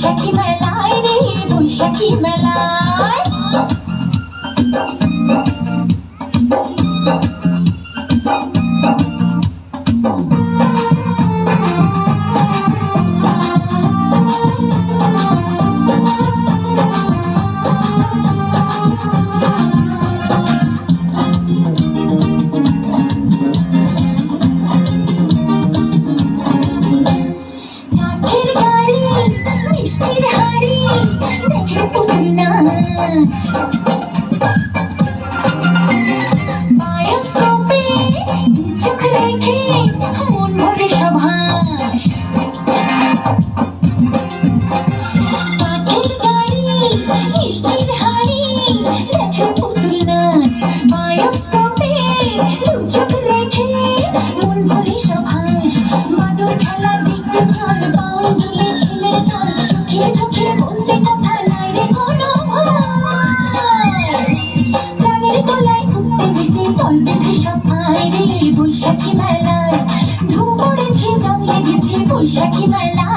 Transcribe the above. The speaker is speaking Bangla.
বৈশাখী মেলায় রে বৈশাখী মেলায় মিষ্টির হাড়ি দেখে পুতুল নাচ বায়োস্কোপে দু চোখ রেখে মন ভরে সভাস কাঠের গাড়ি মিষ্টির হাড়ি দেখে পুতুল নাচ বায়োস্কোপে দু চোখ রেখে মন ভরে সভাস মাদুর খেলা দেখতে চল বাউল দুলে ছেলের দল চোখে চোখে বলতে কথা নাই রে কোনো ভয় প্রাণের তলায় উঠতে উঠতে তল বেঁধে সব আয় রে বৈশাখী মেলায় ধুম পড়েছে রং লেগেছে বৈশাখী মেলায়